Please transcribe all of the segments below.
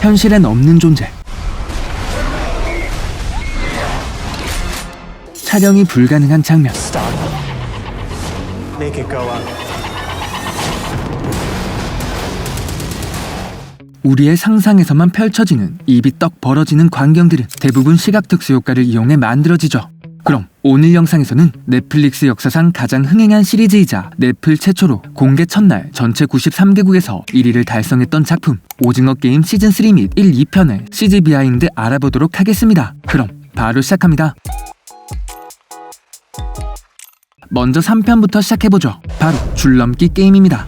현실엔 없는 존재. 촬영이 불가능한 장면. Make it go up. 우리의 상상에서만 펼쳐지는 입이 떡 벌어지는 광경들은 대부분 시각 특수 효과를 이용해 만들어지죠. 그럼 오늘 영상에서는 넷플릭스 역사상 가장 흥행한 시리즈이자 넷플 최초로 공개 첫날 전체 93개국에서 1위를 달성했던 작품 오징어 게임 시즌3 및 1, 2편의 CG 비하인드 알아보도록 하겠습니다. 그럼 바로 시작합니다. 먼저 3편부터 시작해보죠. 바로 줄넘기 게임입니다.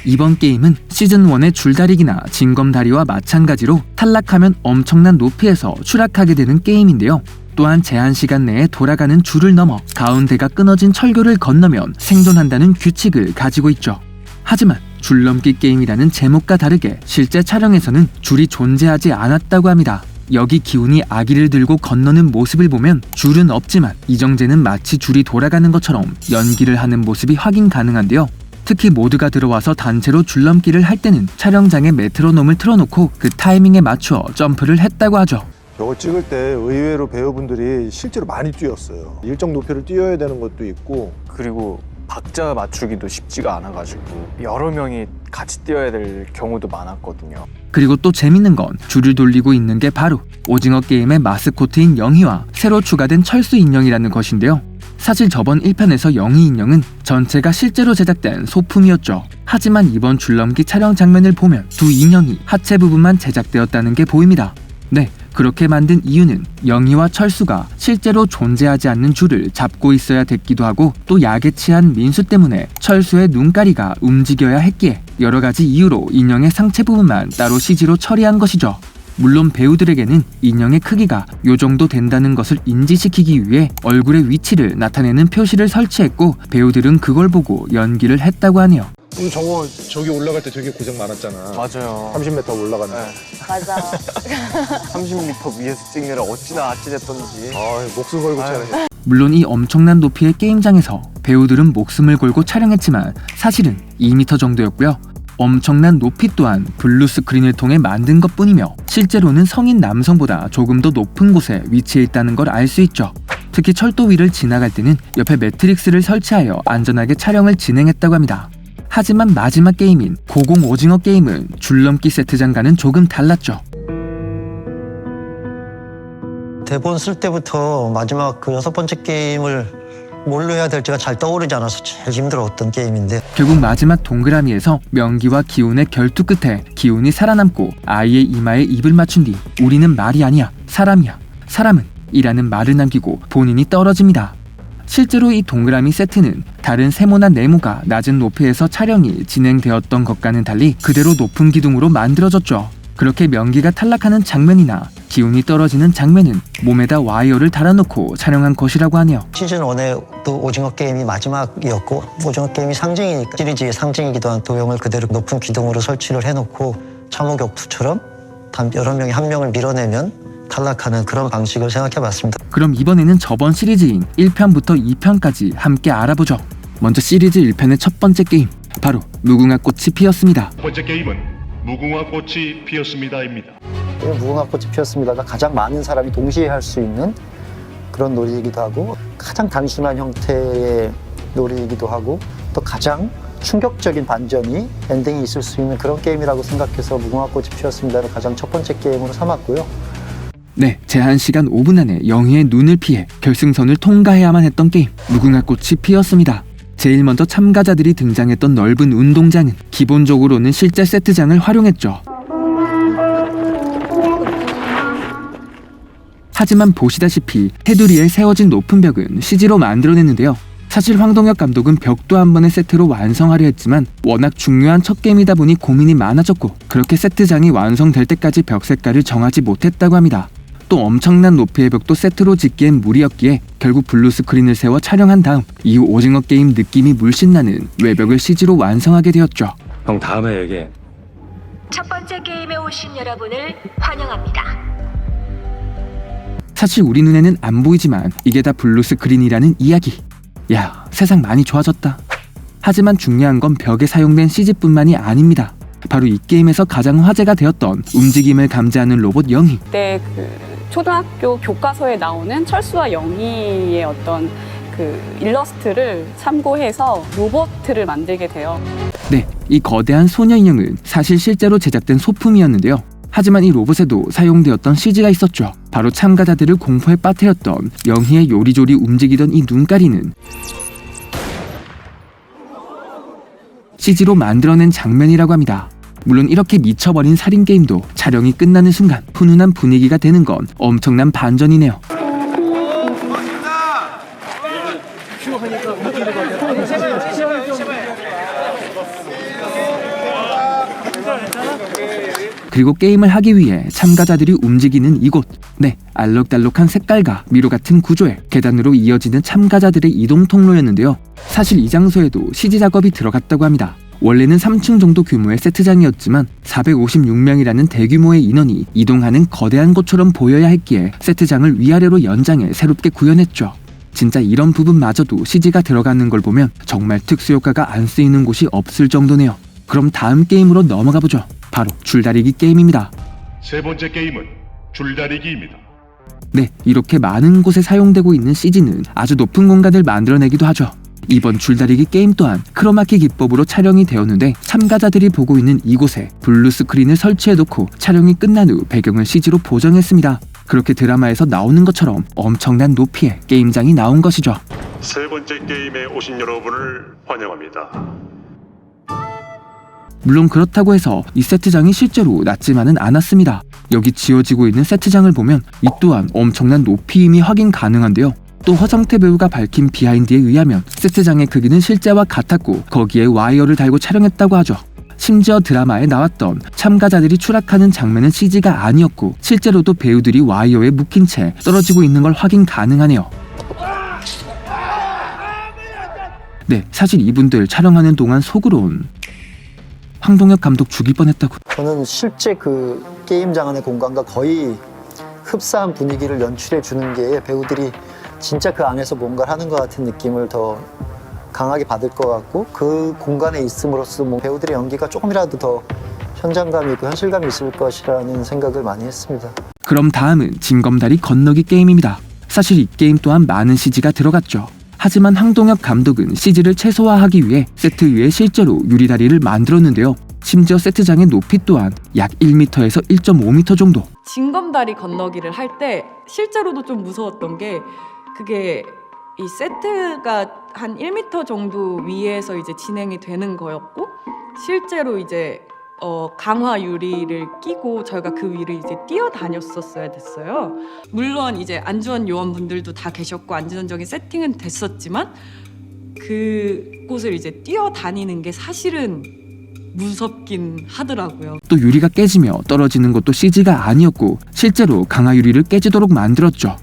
이번 게임은 시즌1의 줄다리기나 징검다리와 마찬가지로 탈락하면 엄청난 높이에서 추락하게 되는 게임인데요. 또한 제한시간 내에 돌아가는 줄을 넘어 가운데가 끊어진 철교를 건너면 생존한다는 규칙을 가지고 있죠. 하지만 줄넘기 게임이라는 제목과 다르게 실제 촬영에서는 줄이 존재하지 않았다고 합니다. 여기 기훈이 아기를 들고 건너는 모습을 보면 줄은 없지만 이정재는 마치 줄이 돌아가는 것처럼 연기를 하는 모습이 확인 가능한데요. 특히 모두가 들어와서 단체로 줄넘기를 할 때는 촬영장에 메트로놈을 틀어놓고 그 타이밍에 맞추어 점프를 했다고 하죠. 저거 찍을 때 의외로 배우분들이 실제로 많이 뛰었어요. 일정 높이를 뛰어야 되는 것도 있고, 그리고 박자 맞추기도 쉽지가 않아가지고 여러 명이 같이 뛰어야 될 경우도 많았거든요. 그리고 또 재밌는 건 줄을 돌리고 있는 게 바로 오징어 게임의 마스코트인 영희와 새로 추가된 철수 인형이라는 것인데요. 사실 저번 1편에서 영희 인형은 전체가 실제로 제작된 소품이었죠. 하지만 이번 줄넘기 촬영 장면을 보면 두 인형이 하체 부분만 제작되었다는 게 보입니다. 네, 그렇게 만든 이유는 영희와 철수가 실제로 존재하지 않는 줄을 잡고 있어야 됐기도 하고 또 약에 취한 민수 때문에 철수의 눈가리가 움직여야 했기에 여러 가지 이유로 인형의 상체 부분만 따로 CG로 처리한 것이죠. 물론 배우들에게는 인형의 크기가 요 정도 된다는 것을 인지시키기 위해 얼굴의 위치를 나타내는 표시를 설치했고 배우들은 그걸 보고 연기를 했다고 하네요. 저거 저기 올라갈 때 되게 고생 많았잖아. 맞아요. 30m 올라가는. 네. 맞아. 30m 위에서 찍느라 어찌나 아찔했던지. 목숨 걸고 촬영해. 물론 이 엄청난 높이의 게임장에서 배우들은 목숨을 걸고 촬영했지만 사실은 2m 정도였고요. 엄청난 높이 또한 블루 스크린을 통해 만든 것뿐이며 실제로는 성인 남성보다 조금 더 높은 곳에 위치해 있다는 걸 알 수 있죠. 특히 철도 위를 지나갈 때는 옆에 매트릭스를 설치하여 안전하게 촬영을 진행했다고 합니다. 하지만 마지막 게임인 고공 오징어 게임은 줄넘기 세트장과는 조금 달랐죠. 대본 쓸 때부터 마지막 그 6번째 게임을 뭘로 해야 될지가 잘 떠오르지 않아서 제일 힘들었던 게임인데 결국 마지막 동그라미에서 명기와 기훈의 결투 끝에 기훈이 살아남고 아이의 이마에 입을 맞춘 뒤 우리는 말이 아니야 사람이야 사람은 이라는 말을 남기고 본인이 떨어집니다. 실제로 이 동그라미 세트는 다른 세모나 네모가 낮은 높이에서 촬영이 진행되었던 것과는 달리 그대로 높은 기둥으로 만들어졌죠. 그렇게 명기가 탈락하는 장면이나 기운이 떨어지는 장면은 몸에다 와이어를 달아놓고 촬영한 것이라고 하네요. 시즌1의 또 오징어 게임이 마지막이었고 오징어 게임이 상징이니까 시리즈의 상징이기도 한 도형을 그대로 높은 기둥으로 설치를 해놓고 참호격투처럼 여러 명이 한 명을 밀어내면 탈락하는 그런 방식을 생각해봤습니다. 그럼 이번에는 저번 시리즈인 1편부터 2편까지 함께 알아보죠. 먼저 시리즈 1편의 첫 번째 게임 바로 무궁화 꽃이 피었습니다. 첫 번째 게임은 무궁화 꽃이 피었습니다입니다. 무궁화 꽃이 피었습니다가 가장 많은 사람이 동시에 할 수 있는 그런 놀이이기도 하고 가장 단순한 형태의 놀이이기도 하고 또 가장 충격적인 반전이 엔딩이 있을 수 있는 그런 게임이라고 생각해서 무궁화 꽃이 피었습니다를 가장 첫 번째 게임으로 삼았고요. 네, 제한시간 5분 안에 영희의 눈을 피해 결승선을 통과해야만 했던 게임 무궁화 꽃이 피었습니다. 제일 먼저 참가자들이 등장했던 넓은 운동장은 기본적으로는 실제 세트장을 활용했죠. 하지만 보시다시피 테두리에 세워진 높은 벽은 CG로 만들어냈는데요. 사실 황동혁 감독은 벽도 한 번의 세트로 완성하려 했지만 워낙 중요한 첫 게임이다 보니 고민이 많아졌고 그렇게 세트장이 완성될 때까지 벽 색깔을 정하지 못했다고 합니다. 또 엄청난 높이의 벽도 세트로 짓기엔 무리였기에 결국 블루 스크린을 세워 촬영한 다음 이후 오징어 게임 느낌이 물씬 나는 외벽을 CG로 완성하게 되었죠. 형 다음에 얘기해. 첫 번째 게임에 오신 여러분을 환영합니다. 사실 우리 눈에는 안 보이지만 이게 다 블루 스크린이라는 이야기. 야, 세상 많이 좋아졌다. 하지만 중요한 건 벽에 사용된 CG뿐만이 아닙니다. 바로 이 게임에서 가장 화제가 되었던 움직임을 감지하는 로봇 영희. 그때 그 초등학교 교과서에 나오는 철수와 영희의 어떤 그 일러스트를 참고해서 로봇을 만들게 돼요. 네, 이 거대한 소녀 인형은 사실 실제로 제작된 소품이었는데요. 하지만 이 로봇에도 사용되었던 CG가 있었죠. 바로 참가자들을 공포에 빠뜨렸던 영희의 요리조리 움직이던 이 눈가리는 CG로 만들어낸 장면이라고 합니다. 물론 이렇게 미쳐버린 살인게임도 촬영이 끝나는 순간 훈훈한 분위기가 되는 건 엄청난 반전이네요. 그리고 게임을 하기 위해 참가자들이 움직이는 이곳. 네, 알록달록한 색깔과 미로 같은 구조의 계단으로 이어지는 참가자들의 이동 통로였는데요. 사실 이 장소에도 CG 작업이 들어갔다고 합니다. 원래는 3층 정도 규모의 세트장이었지만 456명이라는 대규모의 인원이 이동하는 거대한 곳처럼 보여야 했기에 세트장을 위아래로 연장해 새롭게 구현했죠. 진짜 이런 부분마저도 CG가 들어가는 걸 보면 정말 특수효과가 안 쓰이는 곳이 없을 정도네요. 그럼 다음 게임으로 넘어가 보죠. 바로 줄다리기 게임입니다. 세 번째 게임은 줄다리기입니다. 네, 이렇게 많은 곳에 사용되고 있는 CG는 아주 높은 공간을 만들어내기도 하죠. 이번 줄다리기 게임 또한 크로마키 기법으로 촬영이 되었는데 참가자들이 보고 있는 이곳에 블루 스크린을 설치해놓고 촬영이 끝난 후 배경을 CG로 보정했습니다. 그렇게 드라마에서 나오는 것처럼 엄청난 높이의 게임장이 나온 것이죠. 세 번째 게임에 오신 여러분을 환영합니다. 물론 그렇다고 해서 이 세트장이 실제로 낮지만은 않았습니다. 여기 지어지고 있는 세트장을 보면 이 또한 엄청난 높이임이 확인 가능한데요. 또 허정태 배우가 밝힌 비하인드에 의하면 세트장의 크기는 실제와 같았고 거기에 와이어를 달고 촬영했다고 하죠. 심지어 드라마에 나왔던 참가자들이 추락하는 장면은 CG가 아니었고 실제로도 배우들이 와이어에 묶인 채 떨어지고 있는 걸 확인 가능하네요. 네, 사실 이분들 촬영하는 동안 속으론 황동혁 감독 죽일 뻔했다고. 저는 실제 그 게임장 안의 공간과 거의 흡사한 분위기를 연출해 주는 게 배우들이 진짜 그 안에서 뭔가를 하는 것 같은 느낌을 더 강하게 받을 것 같고 그 공간에 있음으로써 뭐 배우들의 연기가 조금이라도 더 현장감이 있고 현실감이 있을 것이라는 생각을 많이 했습니다. 그럼 다음은 징검다리 건너기 게임입니다. 사실 이 게임 또한 많은 CG가 들어갔죠. 하지만 황동혁 감독은 CG를 최소화하기 위해 세트 위에 실제로 유리다리를 만들었는데요. 심지어 세트장의 높이 또한 약 1m에서 1.5m 정도. 징검다리 건너기를 할 때 실제로도 좀 무서웠던 게 그게 이 세트가 한 1m 정도 위에서 이제 진행이 되는 거였고 실제로 이제 강화 유리를 끼고 저희가 그 위를 이제 뛰어다녔었어야 됐어요. 물론 이제 안전 요원분들도 다 계셨고 안전적인 세팅은 됐었지만 그곳을 이제 뛰어다니는 게 사실은 무섭긴 하더라고요. 또 유리가 깨지며 떨어지는 것도 CG가 아니었고 실제로 강화 유리를 깨지도록 만들었죠.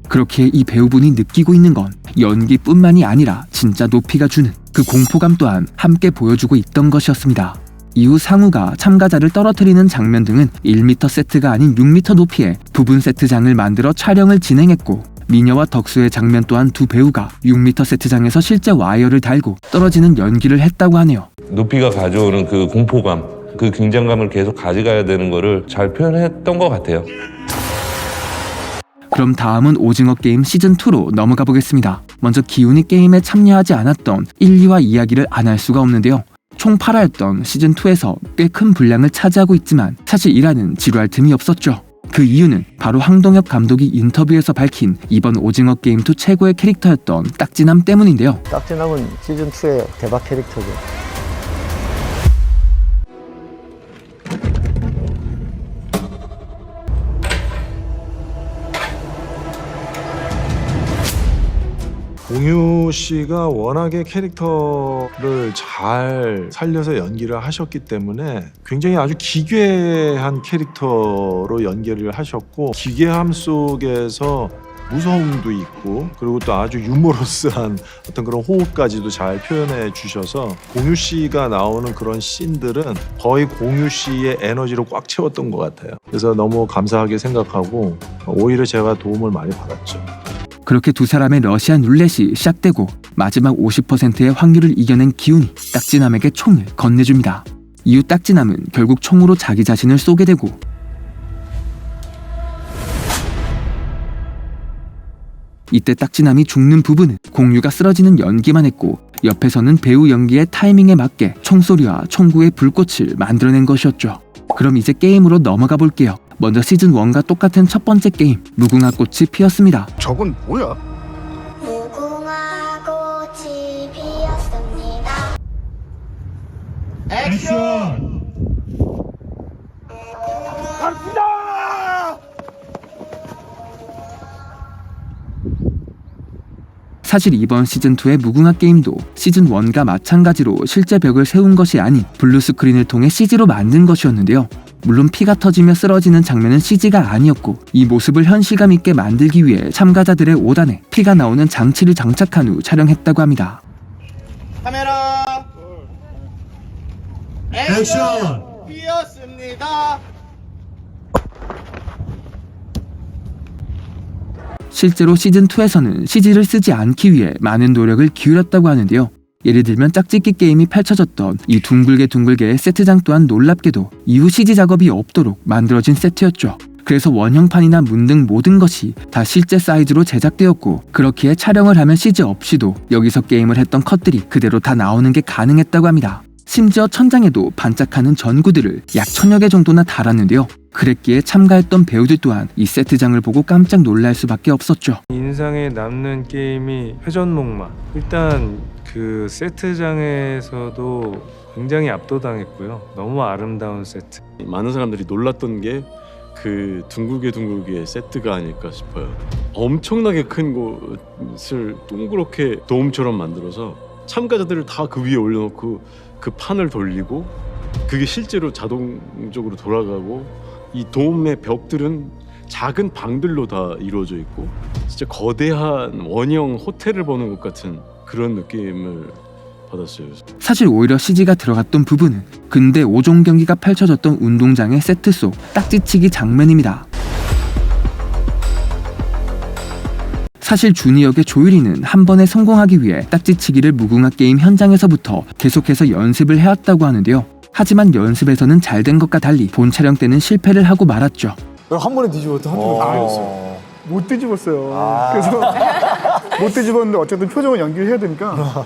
그렇게 이 배우분이 느끼고 있는 건 연기뿐만이 아니라 진짜 높이가 주는 그 공포감 또한 함께 보여주고 있던 것이었습니다. 이후 상우가 참가자를 떨어뜨리는 장면 등은 1m 세트가 아닌 6m 높이의 부분 세트장을 만들어 촬영을 진행했고 미녀와 덕수의 장면 또한 두 배우가 6m 세트장에서 실제 와이어를 달고 떨어지는 연기를 했다고 하네요. 높이가 가져오는 그 공포감, 그 긴장감을 계속 가져가야 되는 거를 잘 표현했던 것 같아요. 그럼 다음은 오징어 게임 시즌2로 넘어가 보겠습니다. 먼저 기훈이 게임에 참여하지 않았던 1, 2화 이야기를 안 할 수가 없는데요. 총 8화였던 시즌2에서 꽤 큰 분량을 차지하고 있지만 사실 1화는 지루할 틈이 없었죠. 그 이유는 바로 황동혁 감독이 인터뷰에서 밝힌 이번 오징어 게임2 최고의 캐릭터였던 딱지남 때문인데요. 딱지남은 시즌2의 대박 캐릭터죠. 공유 씨가 워낙에 캐릭터를 잘 살려서 연기를 하셨기 때문에 굉장히 아주 기괴한 캐릭터로 연기를 하셨고 기괴함 속에서 무서움도 있고 그리고 또 아주 유머러스한 어떤 그런 호흡까지도 잘 표현해 주셔서 공유 씨가 나오는 그런 씬들은 거의 공유 씨의 에너지로 꽉 채웠던 것 같아요. 그래서 너무 감사하게 생각하고 오히려 제가 도움을 많이 받았죠. 그렇게 두 사람의 러시안 룰렛이 시작되고 마지막 50%의 확률을 이겨낸 기훈이 딱지남에게 총을 건네줍니다. 이후 딱지남은 결국 총으로 자기 자신을 쏘게 되고 이때 딱지남이 죽는 부분은 공유가 쓰러지는 연기만 했고 옆에서는 배우 연기의 타이밍에 맞게 총소리와 총구의 불꽃을 만들어낸 것이었죠. 그럼 이제 게임으로 넘어가 볼게요. 먼저 시즌1과 똑같은 첫 번째 게임 무궁화 꽃이 피었습니다. 저건 뭐야? 무궁화 꽃이 피었습니다. 액션! 사실 이번 시즌2의 무궁화 게임도 시즌1과 마찬가지로 실제 벽을 세운 것이 아닌 블루스크린을 통해 CG로 만든 것이었는데요. 물론 피가 터지며 쓰러지는 장면은 CG가 아니었고 이 모습을 현실감 있게 만들기 위해 참가자들의 오단에 피가 나오는 장치를 장착한 후 촬영했다고 합니다. 카메라 액션! 피었습니다. 실제로 시즌2에서는 CG를 쓰지 않기 위해 많은 노력을 기울였다고 하는데요. 예를 들면 짝짓기 게임이 펼쳐졌던 이 둥글게의 세트장 또한 놀랍게도 이후 CG 작업이 없도록 만들어진 세트였죠. 그래서 원형판이나 문 등 모든 것이 다 실제 사이즈로 제작되었고 그렇기에 촬영을 하면 CG 없이도 여기서 게임을 했던 컷들이 그대로 다 나오는 게 가능했다고 합니다. 심지어 천장에도 반짝하는 전구들을 약 1000여 개 정도나 달았는데요. 그랬기에 참가했던 배우들 또한 이 세트장을 보고 깜짝 놀랄 수밖에 없었죠. 인상에 남는 게임이 회전목마. 일단 그 세트장에서도 굉장히 압도당했고요. 너무 아름다운 세트. 많은 사람들이 놀랐던 게 그 둥글게 세트가 아닐까 싶어요. 엄청나게 큰 곳을 동그랗게 도움처럼 만들어서 참가자들을 다 그 위에 올려놓고 그 판을 돌리고 그게 실제로 자동적으로 돌아가고 이 도움의 벽들은 작은 방들로 다 이루어져 있고 진짜 거대한 원형 호텔을 보는 것 같은 그런 느낌을 받았어요. 사실 오히려 CG가 들어갔던 부분은 근대 5종 경기가 펼쳐졌던 운동장의 세트 속 딱지치기 장면입니다. 사실 준이 역의 조유리는 한 번에 성공하기 위해 딱지치기를 무궁화 게임 현장에서부터 계속해서 연습을 해왔다고 하는데요. 하지만 연습에서는 잘 된 것과 달리 본 촬영 때는 실패를 하고 말았죠. 한 번에 뒤집었다. 한 번에 뒤집었어요. 못 뒤집었어요. 그래서 못 뒤집었는데 어쨌든 표정은 연기를 해야 되니까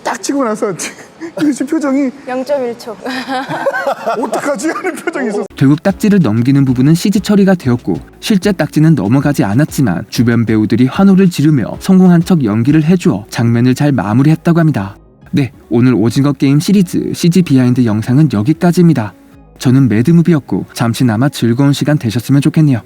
딱 치고 나서 지금 표정이 0.1초. 어떡하지 하는 표정이 있었어. 결국 딱지를 넘기는 부분은 CG 처리가 되었고 실제 딱지는 넘어가지 않았지만 주변 배우들이 환호를 지르며 성공한 척 연기를 해주어 장면을 잘 마무리했다고 합니다. 네, 오늘 오징어 게임 시리즈 CG 비하인드 영상은 여기까지입니다. 저는 매드무비였고 잠시나마 즐거운 시간 되셨으면 좋겠네요.